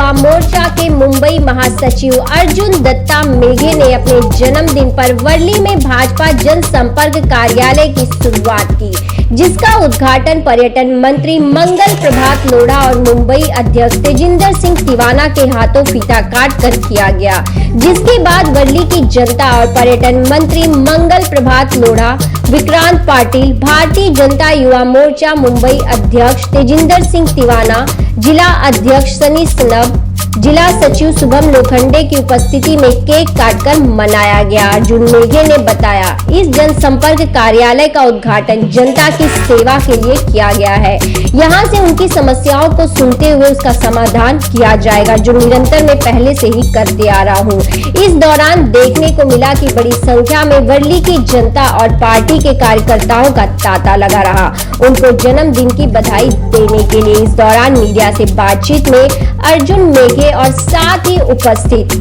युवा मोर्चा के मुंबई महासचिव अर्जुन दत्ता मेघे ने अपने जन्मदिन पर वर्ली में भाजपा जनसंपर्क कार्यालय की शुरुआत की, जिसका उद्घाटन पर्यटन मंत्री मंगल प्रभात लोढ़ा और मुंबई अध्यक्ष तेजिंदर सिंह तिवाना के हाथों फीता काट कर किया गया। जिसके बाद वर्ली की जनता और पर्यटन मंत्री मंगल प्रभात लोढ़ा, विक्रांत पाटिल, भारतीय जनता युवा मोर्चा मुंबई अध्यक्ष तेजिंदर सिंह तिवाना, जिला अध्यक्ष सनी सनब, जिला सचिव शुभम लोखंडे की उपस्थिति में केक काटकर मनाया गया। अर्जुन मेघे ने बताया, इस जनसंपर्क कार्यालय का उद्घाटन जनता की सेवा के लिए किया गया है। यहां से उनकी समस्याओं को सुनते हुए उसका समाधान किया जाएगा, जो निरंतर मैं पहले से ही करते आ रहा हूं। इस दौरान देखने को मिला कि बड़ी संख्या में वर्ली की जनता और पार्टी के कार्यकर्ताओं का तांता लगा रहा उनको जन्मदिन की बधाई देने के लिए। इस दौरान मीडिया से बातचीत में अर्जुन मेघे और साथ ही उपस्थित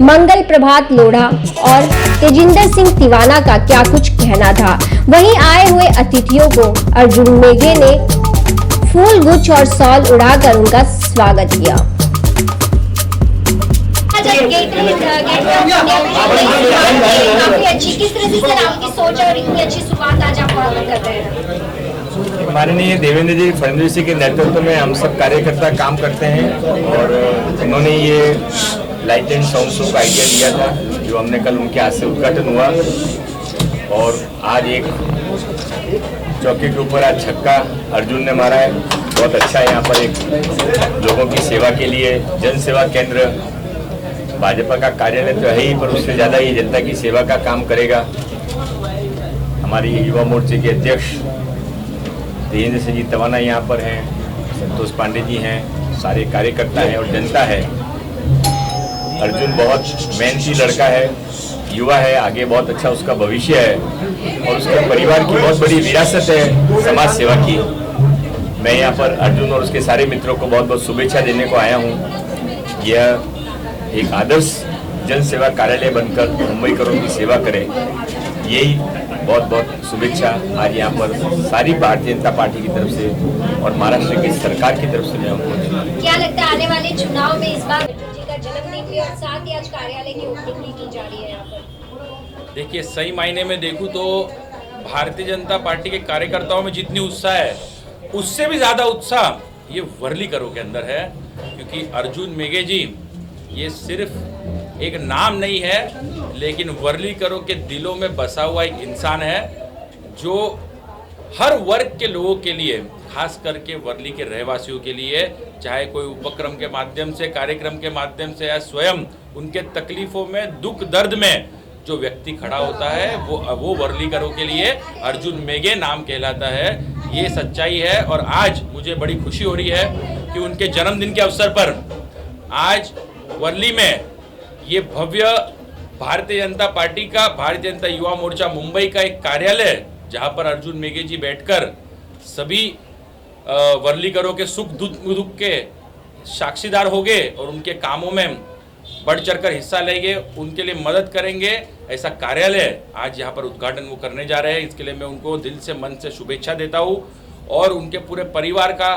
मंगल प्रभात लोढ़ा और तेजिंदर सिंह तिवाना का क्या कुछ कहना था। वहीं आए हुए अतिथियों को अर्जुन मेघे ने फूल गुच्छ और शॉल उड़ाकर उनका स्वागत किया। काफी अच्छी, किस तरह से सर आपकी सोच और इतनी अच्छी शुरुआत आज आप कर रहे हैं? माननीय देवेंद्र जी फडणवीस जी के नेतृत्व में हम सब कार्यकर्ता काम करते हैं और उन्होंने ये लाइट एंड साउंड शो का आइडिया दिया था, जो हमने कल उनके हाथ से उद्घाटन हुआ। और आज एक चौकी के ऊपर आज छक्का अर्जुन ने मारा है, बहुत अच्छा है। यहाँ पर एक लोगों की सेवा के लिए जन सेवा केंद्र, भाजपा का कार्यालय तो है ही, पर उससे ज़्यादा ये जनता की सेवा का काम करेगा। हमारी युवा मोर्चे के अध्यक्ष तेजिंदर सिंह जी तिवाना यहाँ पर हैं, संतोष पांडे जी हैं, सारे कार्यकर्ता हैं और जनता है। अर्जुन बहुत मेहनती लड़का है, युवा है, आगे बहुत अच्छा उसका भविष्य है और उसके परिवार की बहुत बड़ी विरासत है समाज सेवा की। मैं यहाँ पर अर्जुन और उसके सारे मित्रों को बहुत बहुत शुभेच्छा देने को आया हूँ। यह एक आदर्श जन सेवा कार्यालय बनकर मुंबईकरों की सेवा करे, यही बहुत बहुत शुभेच्छा आज यहाँ पर सारी भारतीय जनता पार्टी की तरफ से और महाराष्ट्र की सरकार की तरफ से मैं उनको। क्या लगता है आने वाले चुनाव में इस बार जी का जन्मदिन भी और साथ ही आज कार्यालय की ओपनिंग भी की जा रही है यहाँ पर? देखिए, सही मायने में देखूं तो भारतीय जनता पार्टी के कार्यकर्ताओं में जितनी उत्साह है, उससे भी ज्यादा उत्साह ये वर्लीकरों के अंदर है, क्योंकि अर्जुन मेघे जी ये सिर्फ एक नाम नहीं है, लेकिन वर्लीकरों के दिलों में बसा हुआ एक इंसान है, जो हर वर्ग के लोगों के लिए, खास करके वर्ली के रहवासियों के लिए, चाहे कोई उपक्रम के माध्यम से, कार्यक्रम के माध्यम से या स्वयं उनके तकलीफों में, दुख दर्द में जो व्यक्ति खड़ा होता है, वो वर्लीकरों के लिए अर्जुन मेघे नाम कहलाता है। ये सच्चाई है और आज मुझे बड़ी खुशी हो रही है कि उनके जन्मदिन के अवसर पर आज वर्ली में ये भव्य भारतीय जनता पार्टी का, भारतीय जनता युवा मोर्चा मुंबई का एक कार्यालय, जहां पर अर्जुन मेघे जी बैठकर सभी वर्लीकरों के सुख दुख के साक्षीदार होंगे और उनके कामों में बढ़ चढ़कर हिस्सा लेंगे, उनके लिए मदद करेंगे। ऐसा कार्यालय आज यहाँ पर उद्घाटन वो करने जा रहे हैं। इसके लिए मैं उनको दिल से, मन से शुभेच्छा देता हूँ और उनके पूरे परिवार का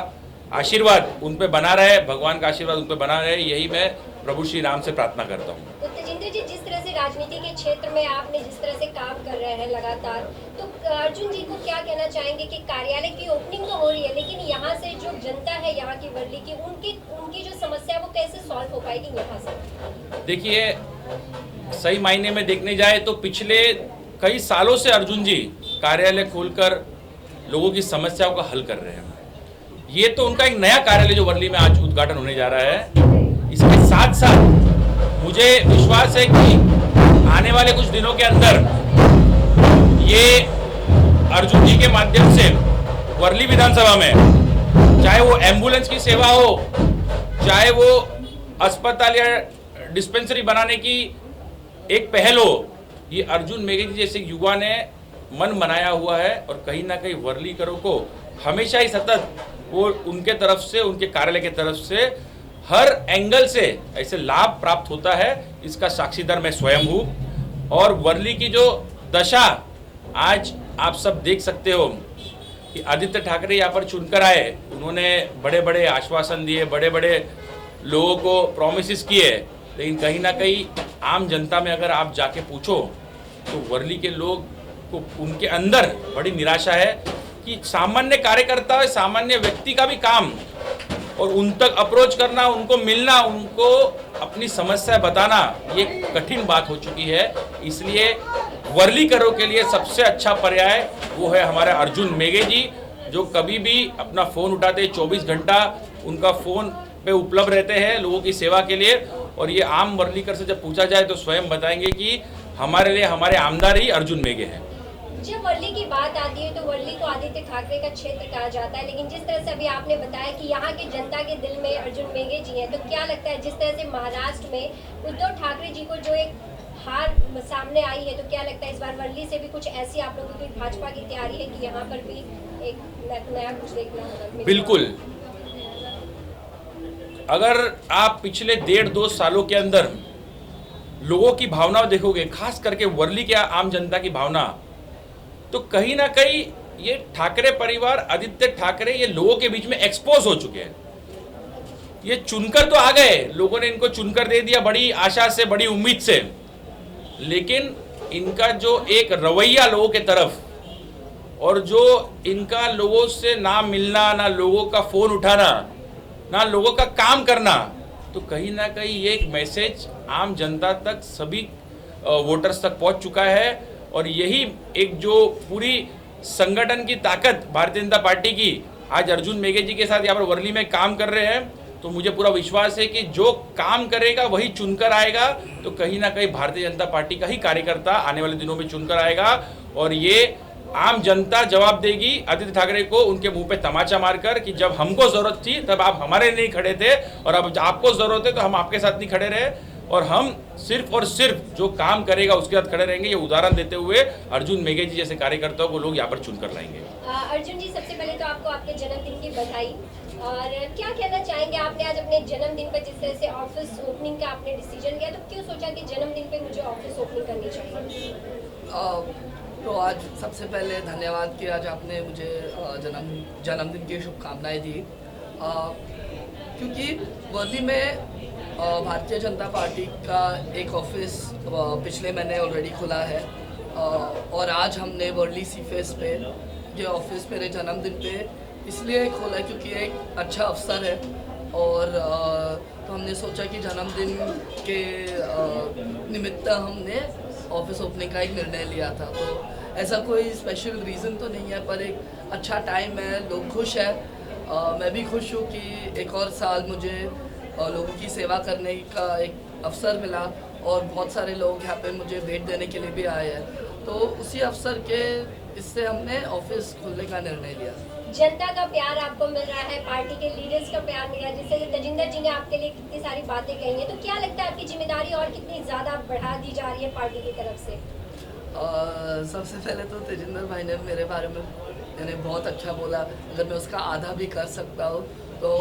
आशीर्वाद उन पे बना रहे, भगवान का आशीर्वाद उन पे बना रहे, यही मैं प्रभु श्री राम से प्रार्थना करता हूँ। तो तेजिंदर जी, जिस तरह से राजनीति के क्षेत्र में आपने जिस तरह से काम कर रहे हैं लगातार, तो अर्जुन जी को क्या कहना चाहेंगे कि कार्यालय की ओपनिंग तो हो रही है, लेकिन यहाँ से जो जनता है यहाँ की वर्ली की, उनकी जो समस्या वो कैसे सॉल्व हो पाएगी यहाँ से? देखिए, सही मायने में देखने जाए तो पिछले कई सालों से अर्जुन जी कार्यालय खोलकर लोगों की समस्याओं का हल कर रहे हैं। ये तो उनका एक नया कार्यालय जो वर्ली में आज उद्घाटन होने जा रहा है। इसके साथ साथ मुझे विश्वास है कि आने वाले कुछ दिनों के अंदर ये अर्जुन जी के माध्यम से वर्ली विधानसभा में, चाहे वो एम्बुलेंस की सेवा हो, चाहे वो अस्पताल या डिस्पेंसरी बनाने की एक पहल हो, ये अर्जुन मेघे जी जैसे युवा ने मन बनाया हुआ है और कहीं ना कहीं वर्लीकरों को हमेशा ही सतत वो उनके तरफ से, उनके कार्यालय के तरफ से हर एंगल से ऐसे लाभ प्राप्त होता है। इसका साक्षीदार मैं स्वयं हूँ। और वर्ली की जो दशा आज आप सब देख सकते हो कि आदित्य ठाकरे यहाँ पर चुनकर आए, उन्होंने बड़े बड़े आश्वासन दिए, बड़े बड़े लोगों को प्रोमिस किए, लेकिन कहीं ना कहीं आम जनता में अगर आप जाके पूछो तो वर्ली के लोग को उनके अंदर बड़ी निराशा है कि सामान्य कार्यकर्ता, सामान्य व्यक्ति का भी काम और उन तक अप्रोच करना, उनको मिलना, उनको अपनी समस्या बताना, ये कठिन बात हो चुकी है। इसलिए वर्लीकरों के लिए सबसे अच्छा पर्याय वो है हमारे अर्जुन मेघे जी, जो कभी भी अपना फ़ोन उठाते, 24 घंटा उनका फ़ोन पे उपलब्ध रहते हैं लोगों की सेवा के लिए। और ये आम वर्लीकर से जब पूछा जाए तो स्वयं बताएंगे कि हमारे लिए हमारे आमदार ही अर्जुन मेघे हैं। जब वर्ली की बात आती है तो वर्ली को आदित्य ठाकरे का क्षेत्र कहा जाता है, लेकिन जिस तरह से अभी आपने बताया कि यहाँ के जनता के दिल में अर्जुन मेघे जी हैं, तो क्या लगता है जिस तरह से महाराष्ट्र में उद्धव ठाकरे जी को जो एक हार सामने आई है, तो क्या लगता है इस बार वर्ली से भी कुछ ऐसी आप लोगों की भाजपा की तैयारी है कि यहाँ पर भी एक नया कुछ देखना होगा? बिल्कुल। अगर आप पिछले 1.5-2 सालों के अंदर लोगों की भावना देखोगे, खास करके वर्ली के आम जनता की भावना, तो कहीं ना कहीं ये ठाकरे परिवार, आदित्य ठाकरे, ये लोगों के बीच में एक्सपोज हो चुके हैं। ये चुनकर तो आ गए, लोगों ने इनको चुनकर दे दिया बड़ी आशा से, बड़ी उम्मीद से, लेकिन इनका जो एक रवैया लोगों के तरफ और जो इनका लोगों से ना मिलना, ना लोगों का फोन उठाना, ना लोगों का काम करना, तो कहीं ना कहीं ये एक मैसेज आम जनता तक, सभी वोटर्स तक पहुंच चुका है। और यही एक जो पूरी संगठन की ताकत भारतीय जनता पार्टी की आज अर्जुन मेघे जी के साथ यहाँ पर वर्ली में काम कर रहे हैं, तो मुझे पूरा विश्वास है कि जो काम करेगा वही चुनकर आएगा। तो कहीं ना कहीं भारतीय जनता पार्टी का ही कार्यकर्ता आने वाले दिनों में चुनकर आएगा और ये आम जनता जवाब देगी आदित्य ठाकरे को उनके मुंह पे तमाचा मारकर कि जब हमको जरूरत थी तब आप हमारे नहीं खड़े थे, और अब आपको जरूरत है तो हम आपके साथ नहीं खड़े रहे, और हम सिर्फ और सिर्फ जो काम करेगा उसके साथ खड़े रहेंगे। ये उदाहरण देते हुए अर्जुन मेघे जी जैसे कार्यकर्ताओं को लोग यहाँ पर चुनकर लाएंगे। अर्जुन जी, सबसे पहले तो आपको आपके जन्मदिन की बधाई, और क्या कहना चाहेंगे? आपने आज अपने जन्मदिन पर जिस तरह से ऑफिस ओपनिंग का आपने डिसीजन लिया, तो क्यों सोचा कि जन्मदिन पे मुझे ऑफिस ओपनिंग करनी चाहिए? तो आज सबसे पहले धन्यवाद कि आज आपने मुझे जन्मदिन की शुभकामनाएं दी, क्योंकि वर्ली में भारतीय जनता पार्टी का एक ऑफिस पिछले महीने ऑलरेडी खुला है, और आज हमने वर्ली सी फेस पे ये ऑफिस मेरे जन्मदिन पे इसलिए खोला क्योंकि एक अच्छा अवसर है, और तो हमने सोचा कि जन्मदिन के निमित्त हमने ऑफिस ओपनिंग का एक निर्णय लिया था। तो ऐसा कोई स्पेशल रीज़न तो नहीं है, पर एक अच्छा टाइम है, लोग खुश हैं, मैं भी खुश हूँ कि एक और साल मुझे लोगों की सेवा करने का एक अवसर मिला, और बहुत सारे लोग यहाँ पे मुझे भेंट देने के लिए भी आए हैं, तो उसी अवसर के इससे हमने ऑफिस खोलने का निर्णय लिया। जनता का प्यार आपको मिल रहा है, पार्टी के लीडर्स का प्यार मिल रहा है, जिससे तेजिंदर जी ने आपके लिए कितनी सारी बातें कही हैं, तो क्या लगता है आपकी जिम्मेदारी और कितनी ज़्यादा बढ़ा दी जा रही है पार्टी की तरफ से? सबसे पहले तो तेजिंदर भाई ने मेरे बारे में यानी बहुत अच्छा बोला, अगर मैं उसका आधा भी कर सकता हूँ तो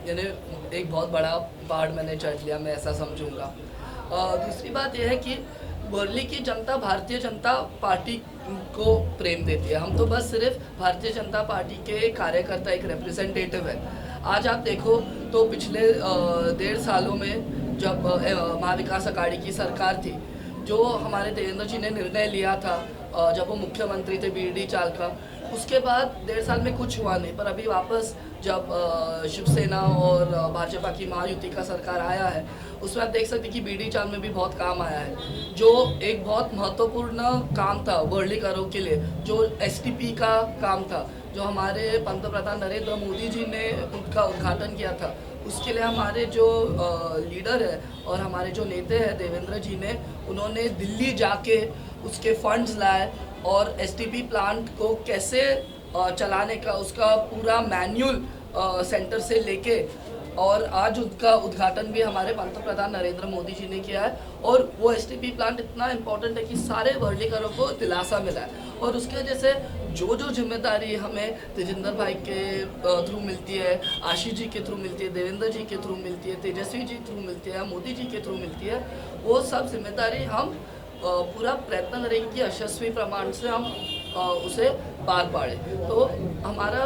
यानी एक बहुत बड़ा पार्ट मैंने चढ़ लिया, मैं ऐसा समझूंगा। दूसरी बात यह है कि वर्ली की जनता भारतीय जनता पार्टी को प्रेम देती है, हम तो बस सिर्फ भारतीय जनता पार्टी के कार्यकर्ता, एक रिप्रेजेंटेटिव है। आज आप देखो तो पिछले 1.5 सालों में जब महाविकास अघाड़ी की सरकार थी, जो हमारे देवेंद्र जी ने निर्णय लिया था जब वो मुख्यमंत्री थे बीडी चाल का, उसके बाद 1.5 साल में कुछ हुआ नहीं, पर अभी वापस जब शिवसेना और भाजपा की महायुति का सरकार आया है, उसमें आप देख सकते हैं कि बीडी चाल में भी बहुत काम आया है, जो एक बहुत महत्वपूर्ण काम था वर्लीकरों के लिए, जो एसटीपी का काम था, जो हमारे पंतप्रधान नरेंद्र मोदी जी ने उनका उद्घाटन किया था, उसके लिए हमारे जो लीडर है और हमारे जो नेता हैं देवेंद्र जी ने, उन्होंने दिल्ली जाके उसके फंड्स लाए और एसटीपी प्लांट को कैसे चलाने का उसका पूरा मैनुअल सेंटर से लेके, और आज उसका उद्घाटन भी हमारे पंतप्रधान नरेंद्र मोदी जी ने किया है। और वो एसटीपी प्लांट इतना इम्पोर्टेंट है कि सारे वर्लीकरों को दिलासा मिला है, और उसके वजह से जो जो जिम्मेदारी हमें तेजिंदर भाई के थ्रू मिलती है, आशीष जी के थ्रू मिलती है, देवेंद्र जी के थ्रू मिलती है, तेजस्वी जी थ्रू मिलती है, मोदी जी के थ्रू मिलती है, वो सब जिम्मेदारी हम पूरा प्रयत्न करेंगे कि यशस्वी प्रमाण से हम उसे पार पाड़े। तो हमारा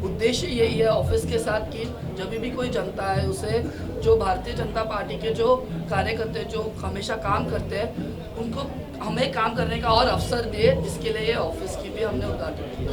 उद्देश्य यही है ऑफिस के साथ कि जब भी कोई जनता है उसे जो भारतीय जनता पार्टी के जो कार्यकर्ता जो हमेशा काम करते हैं उनको हमें काम करने का और अवसर दिए, इसके लिए ये ऑफिस की भी हमने उद्घाटन किया।